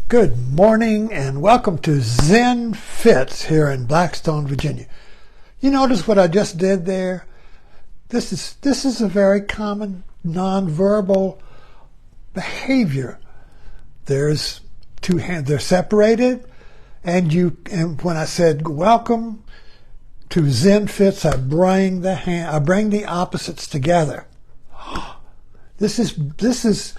Good morning and welcome to Zen Fits here in Blackstone, Virginia. You notice what I just did there? This is a very common nonverbal behavior. There's two hands, they're separated, and when I said welcome to Zen Fits, I bring the opposites together. This is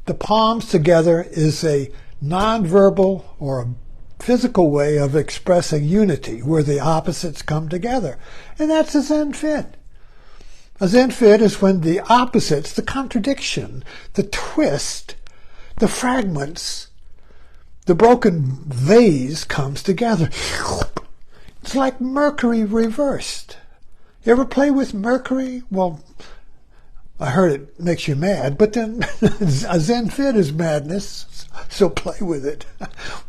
the palms together is a nonverbal or a physical way of expressing unity where the opposites come together. And that's a Zen fit. A Zen fit is when the opposites, the contradiction, the twist, the fragments, the broken vase comes together. It's like Mercury reversed. You ever play with Mercury? Well, I heard it makes you mad, but then a Zen fit is madness, so play with it.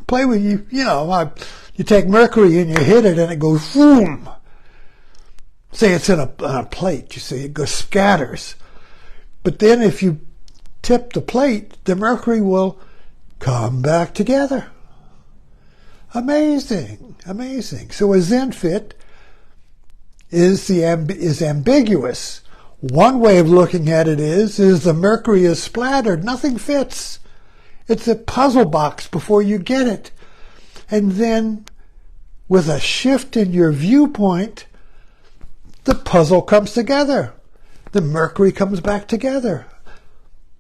Play with you you take Mercury and you hit it and it goes boom. Say it's in a plate, you see, it goes scatters. But then if you tip the plate, the Mercury will come back together. Amazing, amazing. So a Zen fit is ambiguous. One way of looking at it is the Mercury is splattered. Nothing fits. It's a puzzle box before you get it. And then with a shift in your viewpoint, the puzzle comes together. The Mercury comes back together.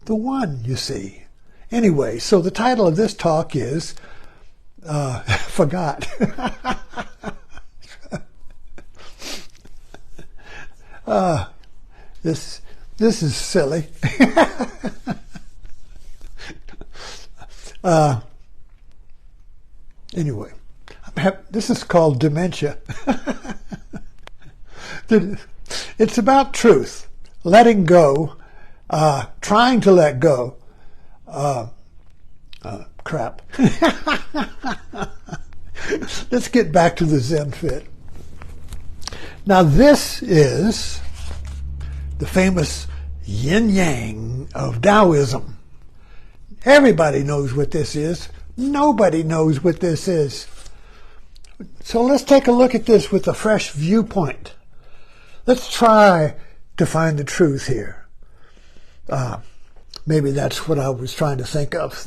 The one, you see. Anyway, so the title of this talk is, forgot. This is silly. Anyway, this is called dementia. It's about truth, letting go, trying to let go. Crap. Let's get back to the Zen fit. Now this is the famous yin-yang of Taoism. Everybody knows what this is. Nobody knows what this is. So let's take a look at this with a fresh viewpoint. Let's try to find the truth here. Maybe that's what I was trying to think of.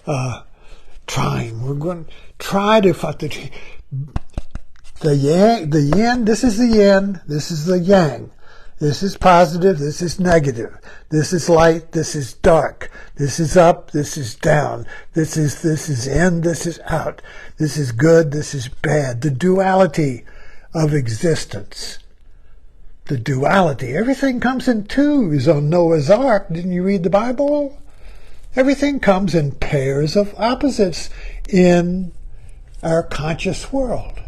We're going to try to find the yin. This is the yin. This is the yang. This is positive, this is negative. This is light, this is dark. This is up, this is down. This is in, this is out. This is good, this is bad. The duality of existence. The duality. Everything comes in twos on Noah's Ark. Didn't you read the Bible? Everything comes in pairs of opposites in our conscious world.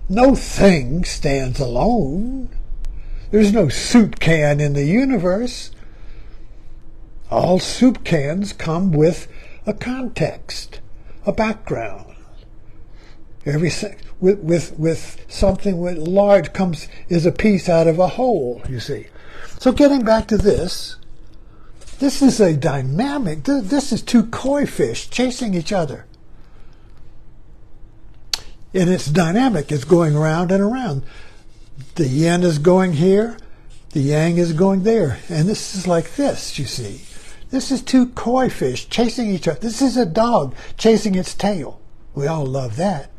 No thing stands alone. There's no soup can in the universe. All soup cans come with a context, a background. Everything with something with large is a piece out of a whole, you see. So getting back to this is a dynamic, this is two koi fish chasing each other. And it's dynamic, it's going around and around. The yin is going here, the yang is going there. And this is like this, you see. This is two koi fish chasing each other. This is a dog chasing its tail. We all love that.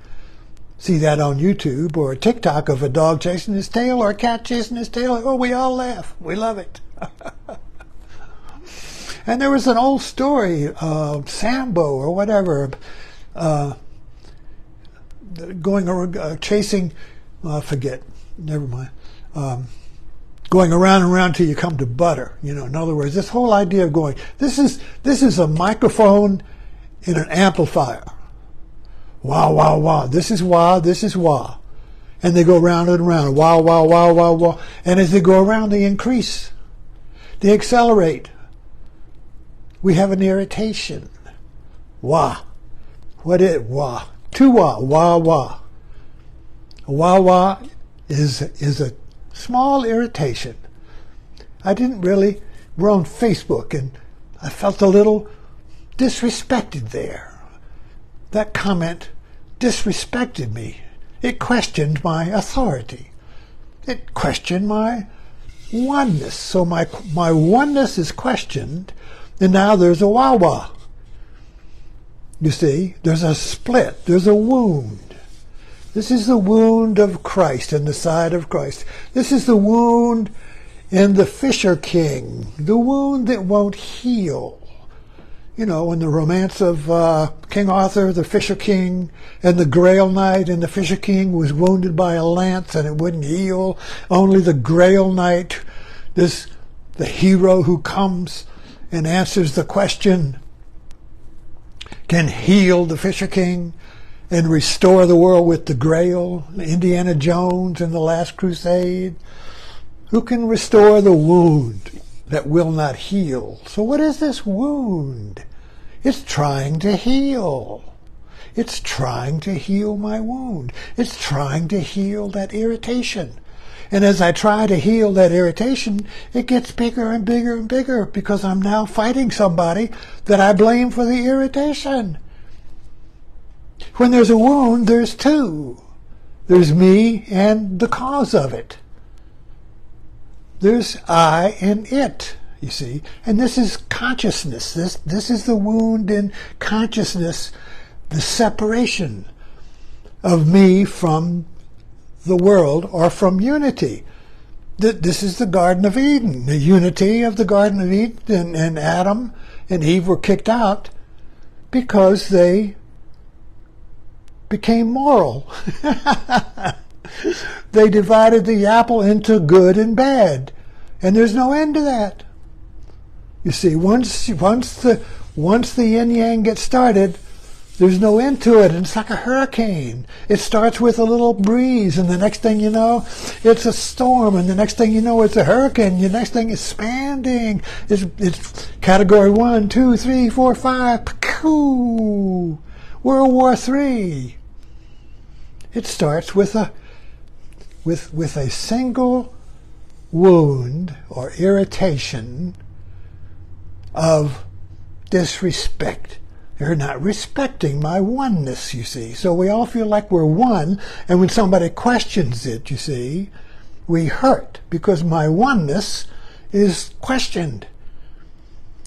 See that on YouTube or TikTok of a dog chasing his tail or a cat chasing his tail. Oh, we all laugh. We love it. And there was an old story of Sambo or whatever going around, chasing, I forget. Never mind. Going around and around till you come to butter. In other words, this whole idea of going. This is a microphone in an amplifier. Wah, wah, wah. This is wah, this is wah. And they go round and around. Wah, wah, wah, wah, wah. And as they go around, they increase. They accelerate. We have an irritation. Wah. What is wah? Two wah, wah, wah. Wah, wah is a small irritation. We're on Facebook and I felt a little disrespected there. That comment disrespected me. It questioned my authority. It questioned my oneness. So my oneness is questioned, and now there's a wah-wah. You see, there's a split, there's a wound. This is the wound of Christ in the side of Christ. This is the wound in the Fisher King, the wound that won't heal. You know, in the romance of King Arthur, the Fisher King, and the Grail Knight, and the Fisher King was wounded by a lance and it wouldn't heal. Only the Grail Knight, the hero who comes and answers the question, can heal the Fisher King and restore the world with the Grail. Indiana Jones in The Last Crusade. Who can restore the wound that will not heal? So what is this wound? It's trying to heal. It's trying to heal my wound. It's trying to heal that irritation. And as I try to heal that irritation, it gets bigger and bigger and bigger because I'm now fighting somebody that I blame for the irritation. When there's a wound, there's two. There's me and the cause of it. There's I and it, you see. And this is consciousness. This is the wound in consciousness, the separation of me from the world or from unity. This is the Garden of Eden, the unity of the Garden of Eden, and Adam and Eve were kicked out because they became moral. They divided the apple into good and bad, and there's no end to that. You see, once the yin yang gets started, there's no end to it, and it's like a hurricane. It starts with a little breeze, and the next thing you know, it's a storm, and the next thing you know, it's a hurricane. The next thing is expanding. It's category 1, 2, 3, 4, 5. Phew! World War III. It starts with a single wound or irritation of disrespect. They're not respecting my oneness, you see. So we all feel like we're one, and when somebody questions it, you see, we hurt because my oneness is questioned.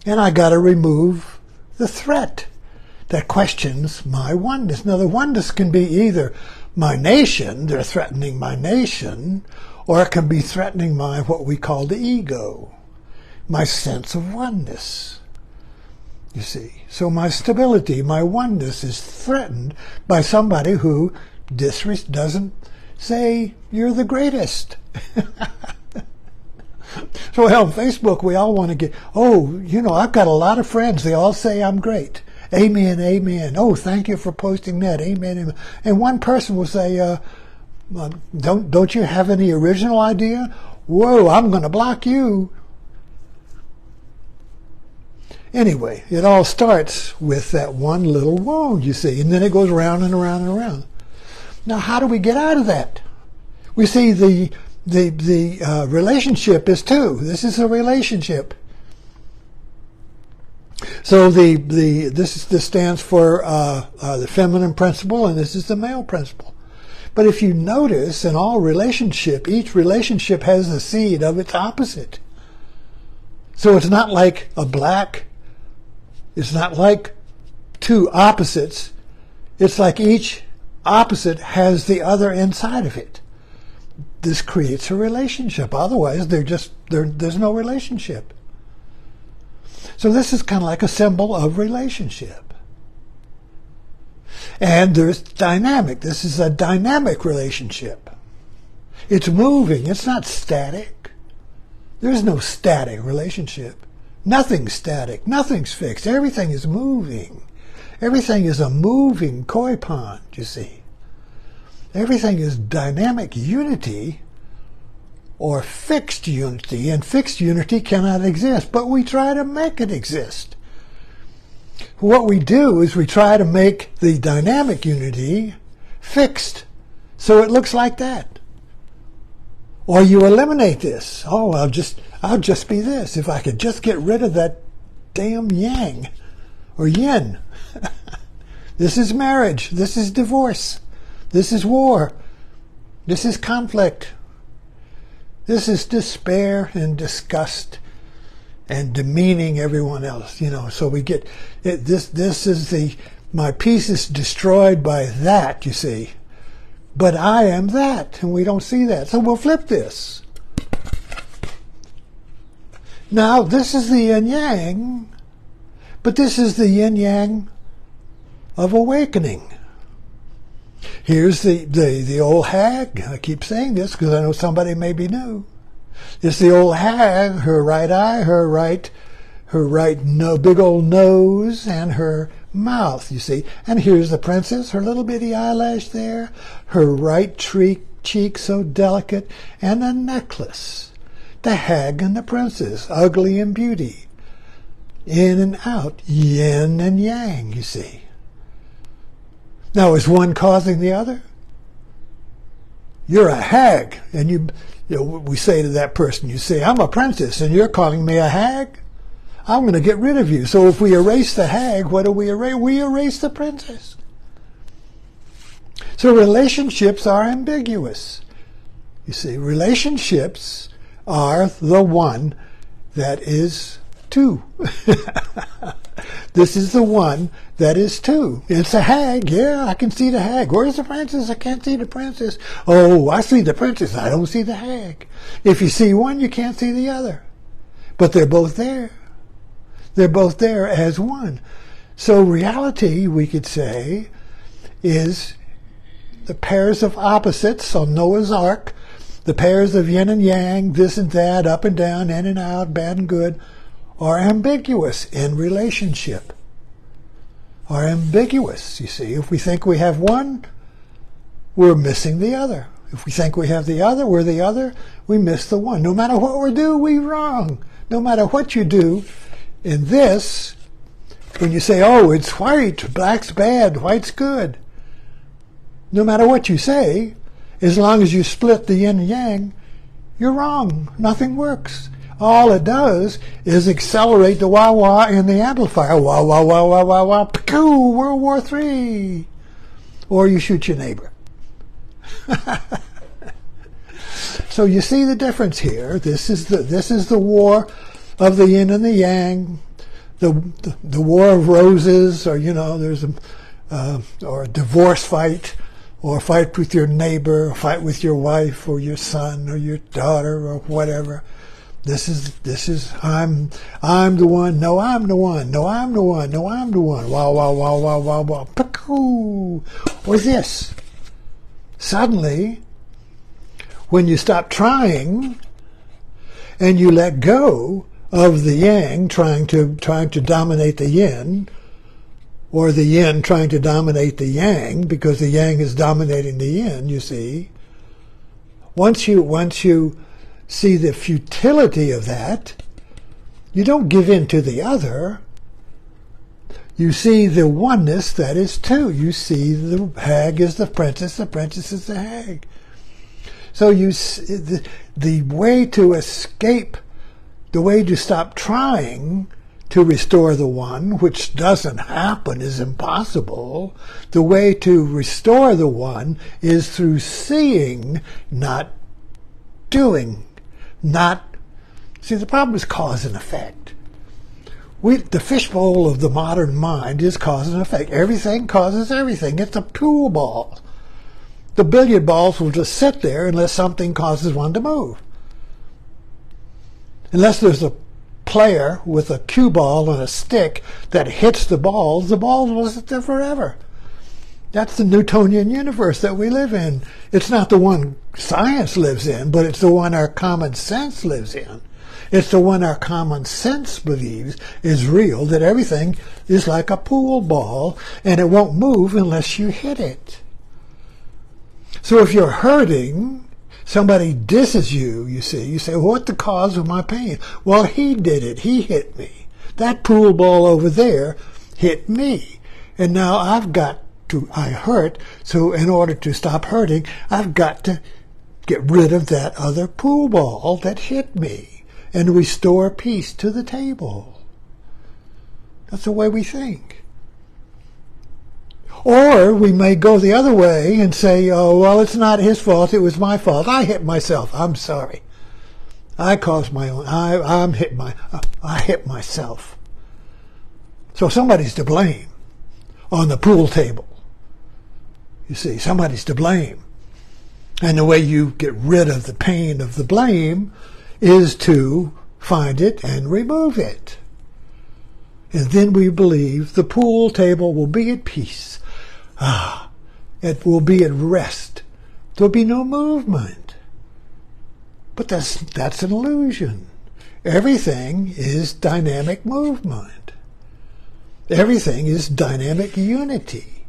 And I got to remove the threat that questions my oneness. Now, the oneness can be either my nation, they're threatening my nation, or it can be threatening my, what we call the ego, my sense of oneness. You see, so my stability, my oneness is threatened by somebody who doesn't say you're the greatest. So on Facebook, we all want to get, oh, you know, I've got a lot of friends. They all say I'm great. Amen, amen. Oh, thank you for posting that. Amen, amen. And one person will say, don't you have any original idea? Whoa, I'm going to block you. Anyway, it all starts with that one little wound, you see, and then it goes round and around and around. Now, how do we get out of that? We see the relationship is two. This is a relationship. So this stands for the feminine principle, and this is the male principle. But if you notice, in all relationship, each relationship has the seed of its opposite. So it's not like a black. It's not like two opposites. It's like each opposite has the other inside of it. This creates a relationship. Otherwise, there's no relationship. So this is kind of like a symbol of relationship. And there's dynamic. This is a dynamic relationship. It's moving. It's not static. There's no static relationship. Nothing's static. Nothing's fixed. Everything is moving. Everything is a moving koi pond, you see. Everything is dynamic unity or fixed unity, and fixed unity cannot exist, but we try to make it exist. What we do is we try to make the dynamic unity fixed so it looks like that. Or you eliminate this. Oh, I'll just be this. If I could just get rid of that damn yang or yin. This is marriage. This is divorce. This is war. This is conflict. This is despair and disgust and demeaning everyone else. So we get it, this is my peace is destroyed by that, you see. But I am that, and we don't see that. So we'll flip this. Now, this is the yin-yang, but this is the yin-yang of awakening. Here's the old hag. I keep saying this because I know somebody may be new. It's the old hag, her right eye, her right big old nose, and her mouth, you see. And here's the princess, her little bitty eyelash there, her right cheek so delicate, and a necklace. The hag and the princess, ugly and beauty. In and out, yin and yang, you see. Now, is one causing the other? You're a hag, and we say to that person, you say, I'm a princess, and you're calling me a hag? I'm going to get rid of you. So if we erase the hag, what do we erase? We erase the princess. So relationships are ambiguous. You see, relationships are the one that is two. This is the one that is two. It's a hag. Yeah, I can see the hag. Where's the princess? I can't see the princess. Oh, I see the princess. I don't see the hag. If you see one, you can't see the other. But they're both there. They're both there as one. So reality, we could say, is the pairs of opposites on Noah's Ark, the pairs of yin and yang, this and that, up and down, in and out, bad and good, are ambiguous in relationship. Are ambiguous, you see. If we think we have one, we're missing the other. If we think we have the other, we're the other, we miss the one. No matter what we do, we're wrong. No matter what you do, in this, when you say, oh, it's white, black's bad, white's good, no matter what you say, as long as you split the yin and yang, you're wrong. Nothing works. All it does is accelerate the wah-wah in the amplifier. Wah, wah, wah, wah, wah, wah, p'koo, World War III. Or you shoot your neighbor. So you see the difference here. This is the war of the yin and the yang, the war of roses, or there's or a divorce fight, or a fight with your neighbor, a fight with your wife or your son or your daughter or whatever. This is I'm the one. No, I'm the one. No, I'm the one. No, I'm the one. Wow, wow, wow, wow, wow, wow. Pacoo. Or this. Suddenly, when you stop trying and you let go of the yang trying to dominate the yin, or the yin trying to dominate the yang, because the yang is dominating the yin, you see. Once you see the futility of that, you don't give in to the other. You see the oneness that is two. You see the hag is the princess is the hag. So you see the way to escape, the way to stop trying to restore the one, which doesn't happen, is impossible. The way to restore the one is through seeing, not doing. See, the problem is cause and effect. The fishbowl of the modern mind is cause and effect. Everything causes everything. It's a pool ball. The billiard balls will just sit there unless something causes one to move. Unless there's a player with a cue ball and a stick that hits the balls will sit there forever. That's the Newtonian universe that we live in. It's not the one science lives in, but it's the one our common sense lives in. It's the one our common sense believes is real, that everything is like a pool ball and it won't move unless you hit it. So if you're hurting, somebody disses you, you say, well, what's the cause of my pain? Well, he did it. He hit me. That pool ball over there hit me. And now I hurt, so in order to stop hurting, I've got to get rid of that other pool ball that hit me and restore peace to the table. That's the way we think. Or we may go the other way and say, oh, well, it's not his fault, it was my fault. I hit myself. I'm sorry. I caused my own. I hit myself. So somebody's to blame on the pool table. You see, somebody's to blame. And the way you get rid of the pain of the blame is to find it and remove it. And then we believe the pool table will be at peace. It will be at rest. There'll be no movement. But that's an illusion. Everything is dynamic movement. Everything is dynamic unity.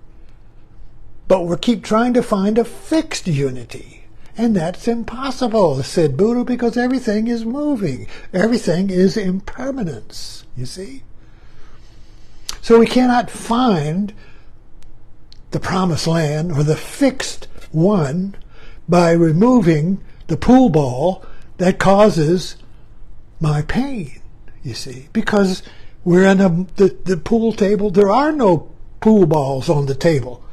But we keep trying to find a fixed unity. And that's impossible, said Buddha, because everything is moving. Everything is impermanence, you see? So we cannot find the promised land or the fixed one by removing the pool ball that causes my pain, you see? Because we're in the pool table. There are no pool balls on the table.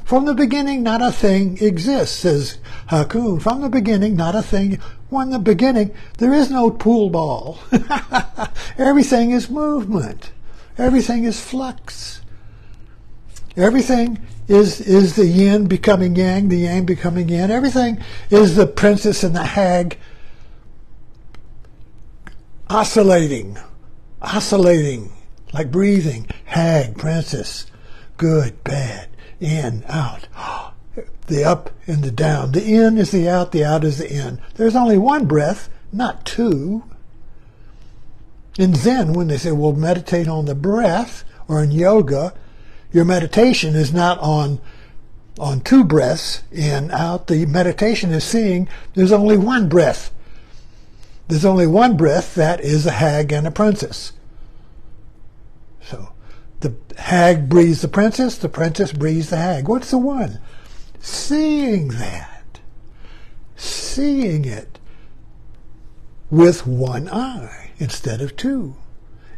From the beginning, not a thing exists, says Hakun. From the beginning, not a thing. From the beginning, there is no pool ball. Everything is movement. Everything is flux. Everything is the yin becoming yang, the yang becoming yin. Everything is the princess and the hag oscillating, like breathing. Hag, princess, good, bad, in, out. The up and the down. The in is the out is the in. There's only one breath, not two. In Zen, when they say, well, meditate on the breath, or in yoga, your meditation is not on two breaths, in, out. The meditation is seeing there's only one breath. There's only one breath, that is a hag and a princess. So the hag breathes the princess breathes the hag. What's the one? Seeing that. Seeing it with one eye instead of two.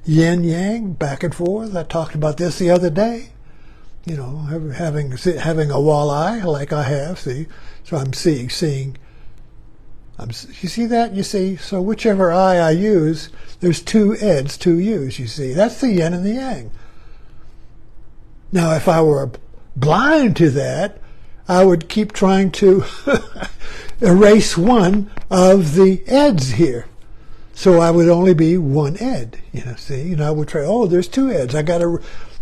Yin yang, back and forth. I talked about this the other day. You know, having a walleye like I have, see? So I'm seeing. You see that? You see? So whichever eye I use, there's two eds to use, you see. That's the yin and the yang. Now, if I were blind to that, I would keep trying to erase one of the eds here. So I would only be one ed, you know, see? And I would try, oh, there's two eds.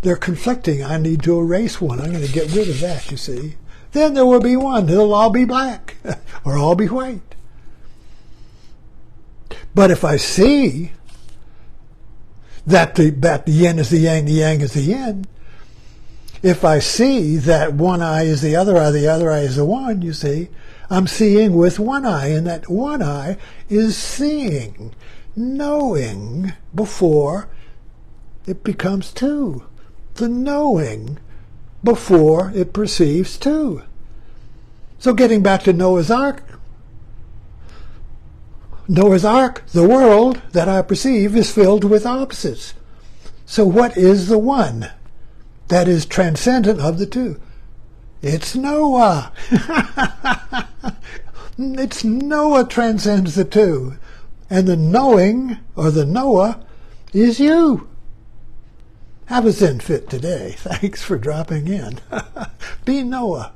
They're conflicting. I need to erase one. I'm going to get rid of that, you see? Then there will be one. It'll all be black or all be white. But if I see that the yin is the yang is the yin, if I see that one eye is the other eye is the one, you see, I'm seeing with one eye, and that one eye is seeing, knowing before it becomes two. The knowing before it perceives two. So getting back to Noah's Ark, the world that I perceive is filled with opposites. So what is the one that is transcendent of the two? It's Noah. It's Noah transcends the two. And the knowing, or the Noah, is you. Have a Zen Fit today. Thanks for dropping in. Be Noah.